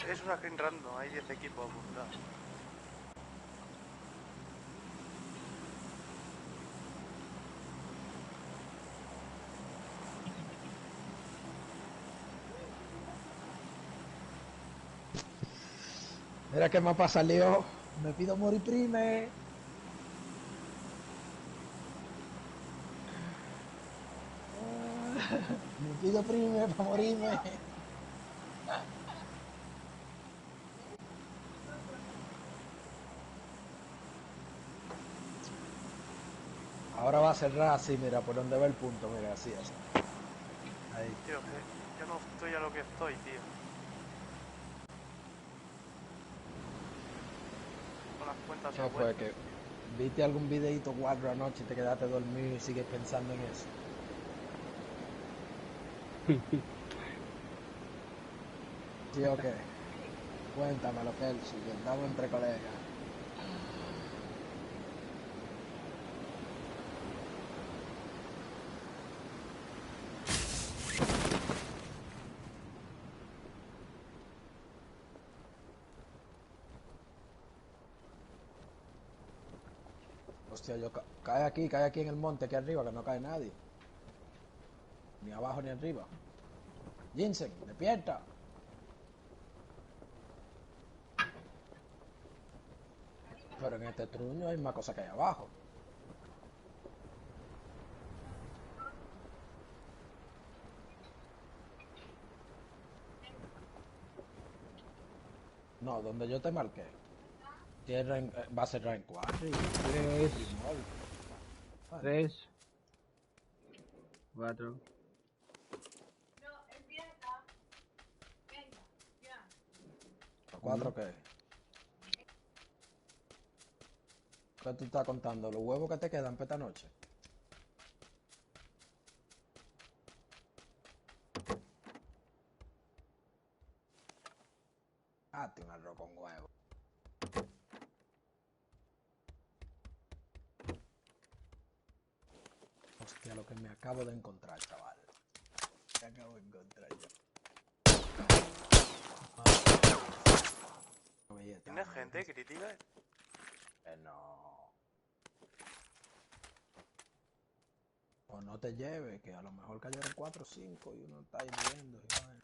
Es una skin random, hay 10 equipos apuntados. Mira qué mapa salió. Me pido morir prime. Me pido prime para morirme. Ahora va a cerrar así, mira, por donde va el punto, mira, así, así. Ahí. Tío, que yo no estoy a lo que estoy, tío. Con las cuentas a ¿Qué fue? vueltas. Que viste algún videito 4 anoche y te quedaste dormido y sigues pensando en eso. ¿Sí o qué? Cuéntamelo, Kelsi, que estamos entre colegas. Hostia, cae aquí en el monte, aquí arriba, que no cae nadie. Ni abajo ni arriba. Ginseng, despierta. Pero en este truño hay más cosas que hay abajo. No, donde yo te marqué. Va a cerrar en 4 y 3, Primol. Vale. 3, 4. ¿A 4 qué? ¿Qué tú estás contando? ¿Los huevos que te quedan para esta noche? Hazte un arroz con huevo. Hostia, lo que me acabo de encontrar, chaval. Me acabo de encontrar yo. No veía tan, ¿Tienes gente crítica? no. O no te lleves, que a lo mejor cayeron 4 o 5 y uno está hirviendo. Y bueno.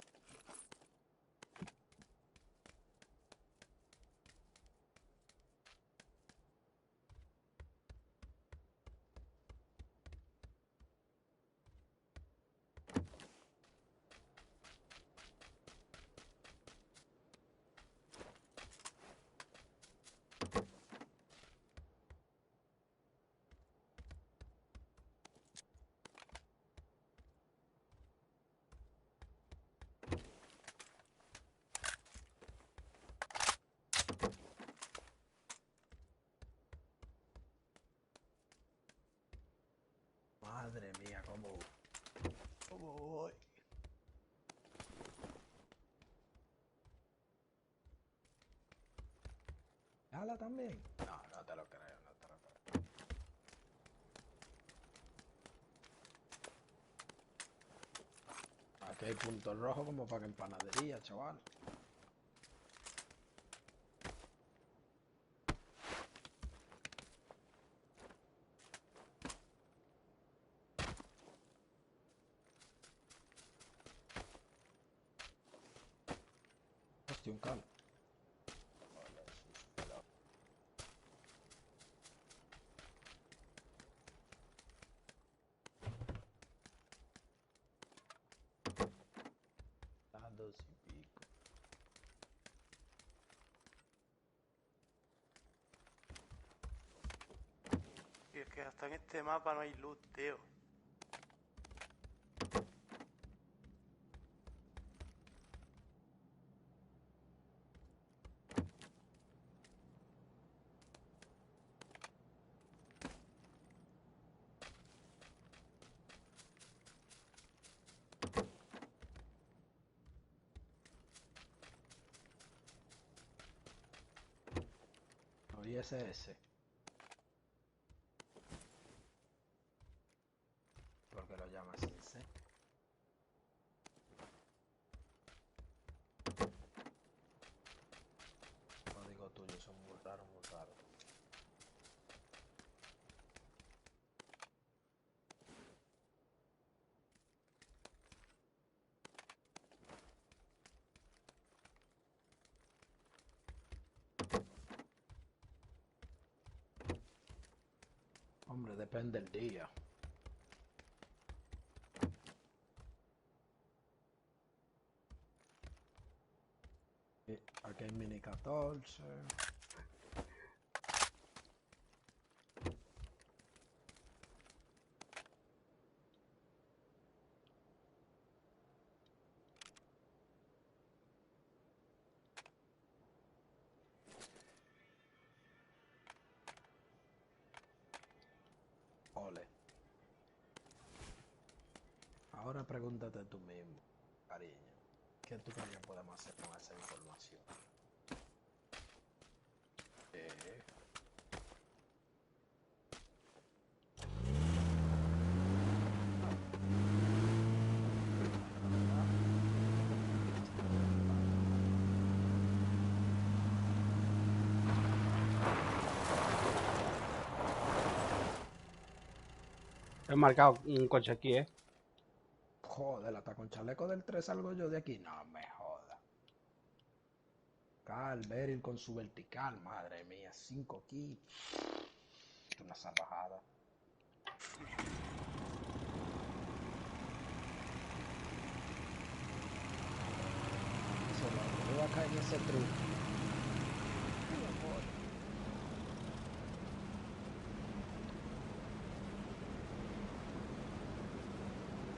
Madre mía, cómo voy. ¿Ala también? No, no te lo creo, no te lo creo. Aquí hay puntos rojos como para que en panadería, chaval. Hostia, un cal. Las 2 y pico. Y es que hasta en este mapa no hay luz, tío. No, y ese. Porque lo llamas sin C. depende del día. Aquí hay mini 14. Ole. Ahora pregúntate tú mismo, cariño, ¿qué tú crees que podemos hacer con esa información? He marcado un coche aquí, ¿eh? Joder, hasta con chaleco del 3 salgo yo de aquí. No me joda. Carl Beryl con su vertical, madre mía, 5 kills. Una salvajada. Yo voy a caer en ese truco.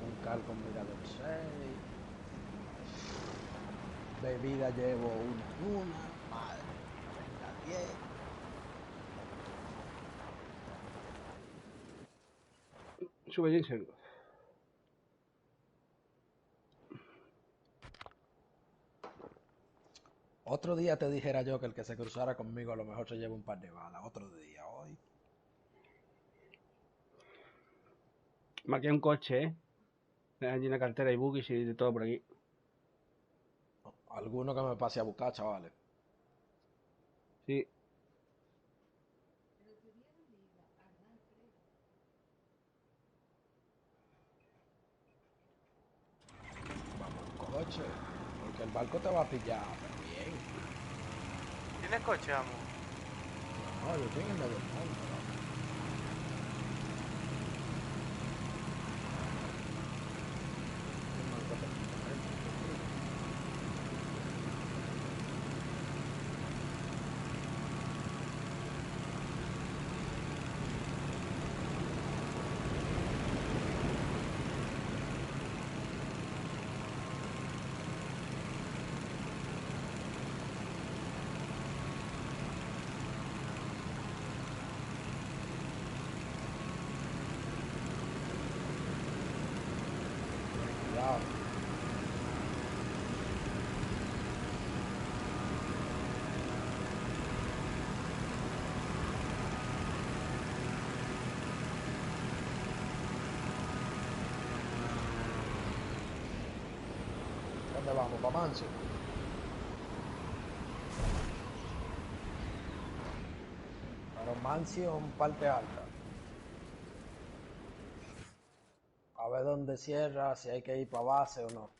Un Carl con mirador 6. Bebida llevo una, madre, 10. Sube Jensen. Otro día te dijera yo que el que se cruzara conmigo a lo mejor se lleva un par de balas. Otro día, hoy. Marqué un coche, ¿eh? Allí en la cartera y buggies y de todo por aquí. Alguno que me pase a buscar, chavales. Sí. Vamos en coche. Porque el barco te va a pillar, pero bien. ¿Tienes coche, amo? No, yo estoy en el medio del mundo. Cuidado. ¿Dónde vamos? ¿Para Mancio? Pero Mansión, parte alta. A ver dónde cierra, si hay que ir para base o no.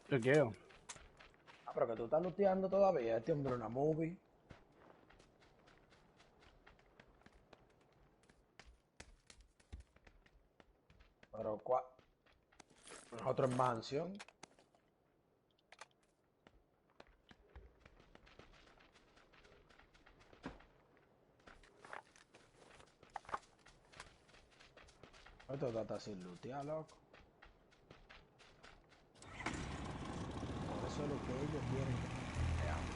Yo quiero. Ah, pero que tú estás looteando todavía. Este hombre una movie. Pero ¿cuál? Nosotros en Mansion. Esto está sin lootear, loco. Por eso es lo que ellos quieren que veamos.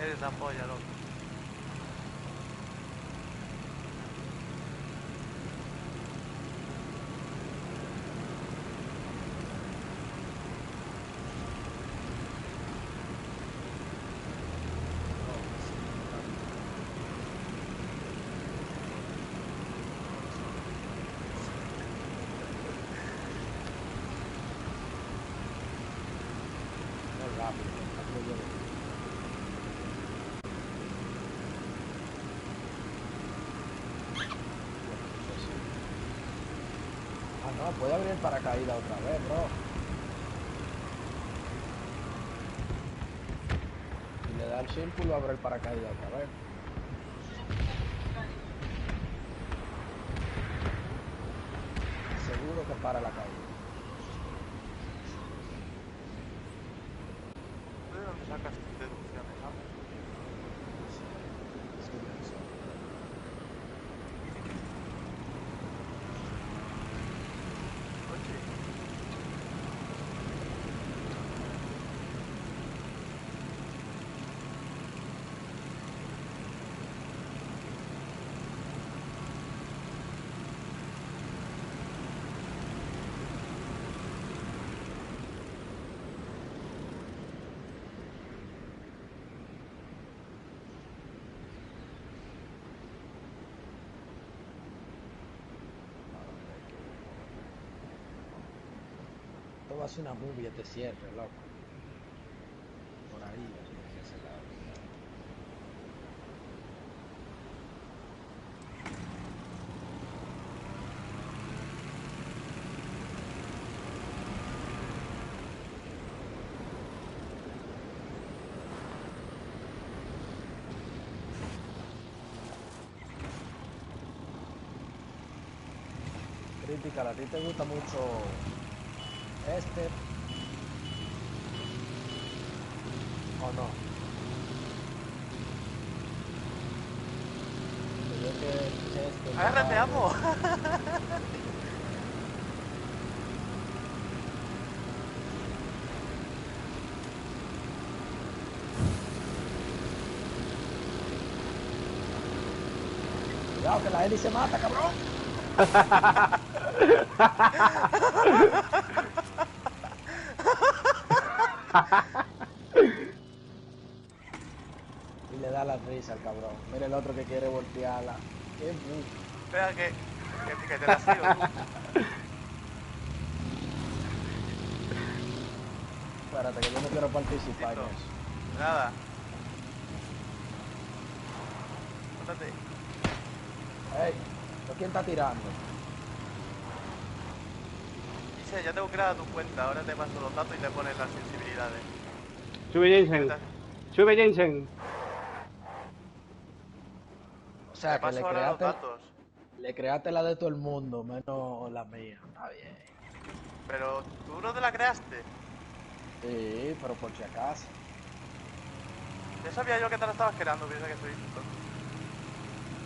Es de esa polla, loco. Muy rápido. No, puede abrir el paracaídas otra vez, bro. Y le da el círculo, abre el paracaídas otra vez. Seguro que para la caída. ¿De dónde sacas tus deducciones, amo? Sí, eso. Oye, Esto va a ser una movie este cierre, loco. Por ahí, así, hacia ese lado. Critical, ¿a ti te gusta mucho este o no? Yo que este agárrate, amo. Cuidado que la Eli se mata, cabrón. Y le da la risa al cabrón. Mira el otro que quiere voltearla. Qué Espera que te la sigo tú. Espérate, que yo no quiero participar en Listo. eso. Nada. Póntate. Ey, ¿quién está tirando? Dice, ya tengo creada tu cuenta, ahora te paso los datos y te pones las sensibilidades. Sube Jensen. Sube Jensen. O sea, Te que paso ahora los datos. le creaste la de todo el mundo, menos la mía. Está bien. Pero tú no te la creaste. Sí, pero por si acaso. Ya sabía yo que te la estabas creando, piensa que soy tonto.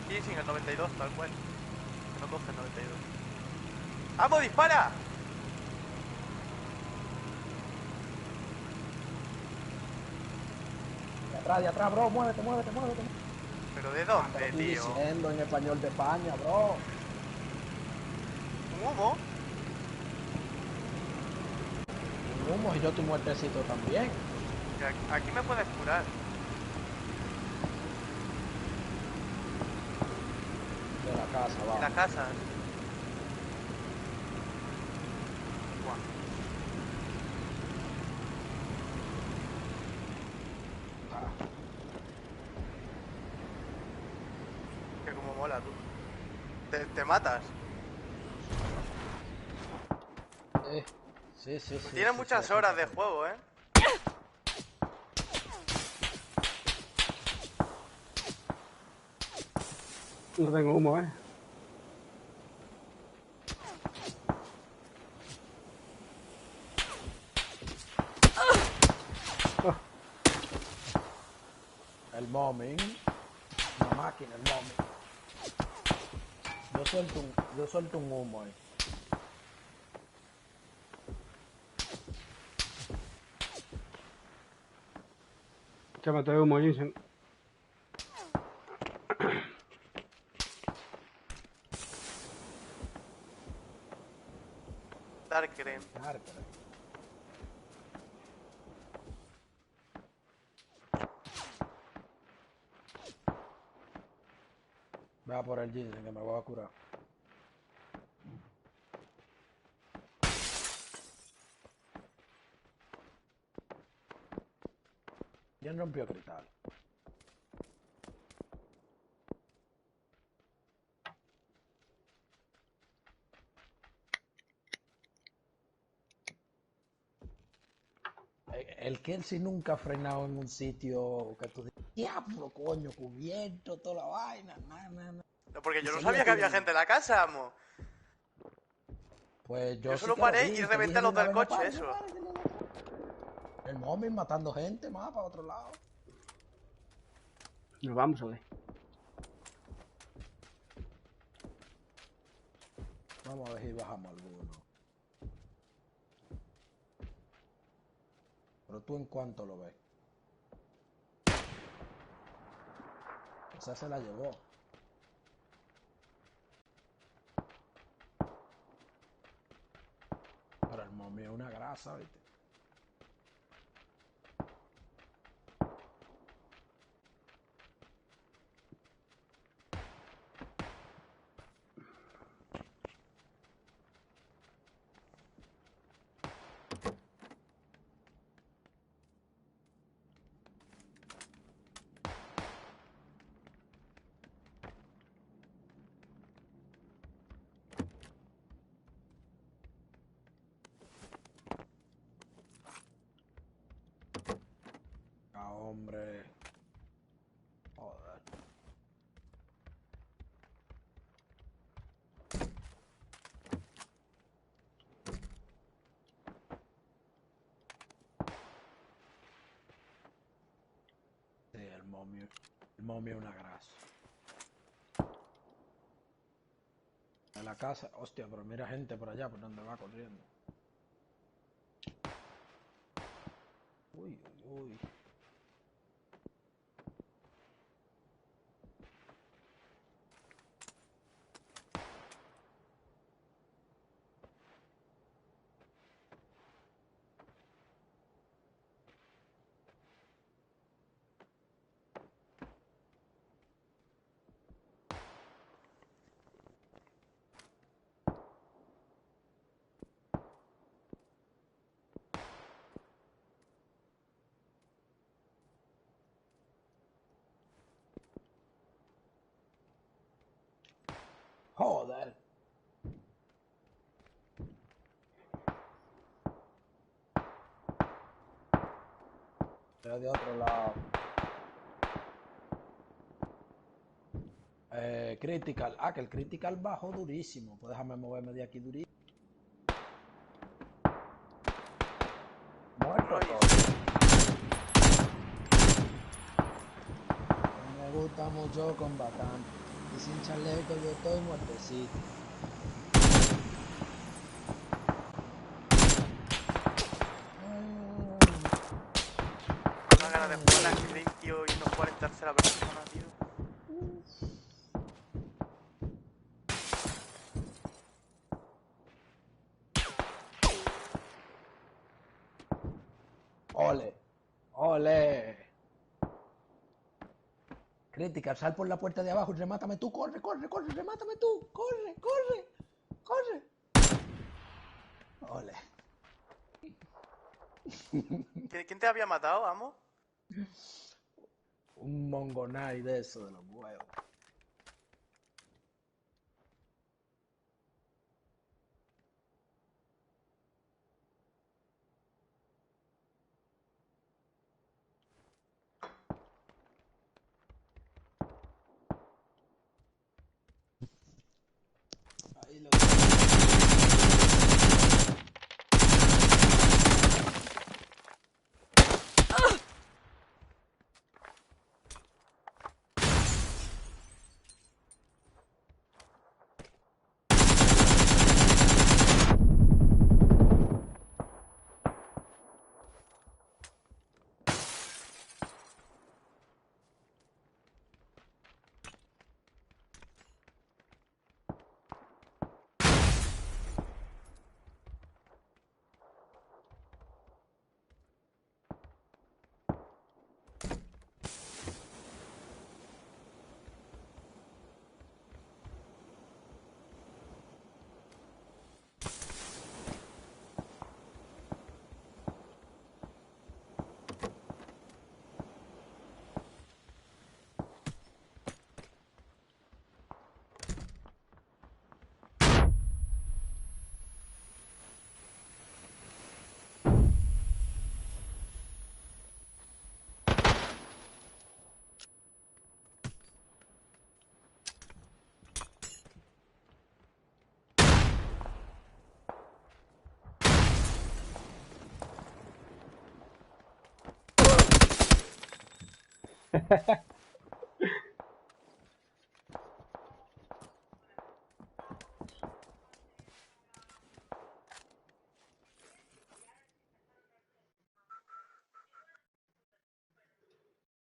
Sí, sin el 92, tal cual. Que no coge el 92. ¡Vamos, dispara! De atrás, bro, muévete, muévete, muévete. ¿Pero de Te dónde, lo estoy tío? diciendo en español de España, bro. ¿Un humo? Un humo y yo tu muertecito también. Que aquí me puedes curar. De la casa, En vamos. la casa. Buah. Que como mola, tú. Te matas. Sí, sí, sí. Tiene sí, muchas sí, horas sí. de juego, ¿eh? No tengo humo, El mommy. La máquina, el mommy. Yo suelto un humo ahí. Échame humo, Jensen. Dark Green. Cárcara. Ve a por el ginseng que me voy a curar. ¿Quién rompió cristal? el Kelsey nunca ha frenado en un sitio que tú dices, diablo, coño, cubierto, toda la vaina, nada. No, porque Y yo no seguía sabía que había tirando. gente en la casa, amo. Pues Yo sí solo que lo paré vi, y te reventé dije a de los una del vez, no coche, pares, eso. no pares, que le detrás. El móvil matando gente más para otro lado. Nos vamos a ver. Vamos a ver si bajamos alguno. Pero tú en cuánto lo ves. Esa se la llevó. Pero el momio es una grasa, ¿viste? Ah, hombre. Joder. Sí, el momio. El momio es una grasa. En la casa. Hostia, pero mira gente por allá, por donde va corriendo. Uy, uy, uy. Joder. Pero de otro lado. Critical. Ah, que el critical bajó durísimo. Pues déjame moverme de aquí durísimo. Muerto Uno y- todo. Me gusta mucho combatar. Y sin chaleco yo estoy muertecito. Una ganas de jugar a Scream, tío, y no jugar en tercera persona, tío. Ole. Ole. Critical, sal por la puerta de abajo y remátame tú. Corre, corre, corre. Remátame tú. Corre, corre. Corre. Ole. ¿Quién te había matado, amo? Un mongonai de eso, de los huevos. Ahí lo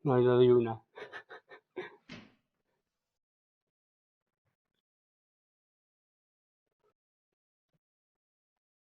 No, yo doy una.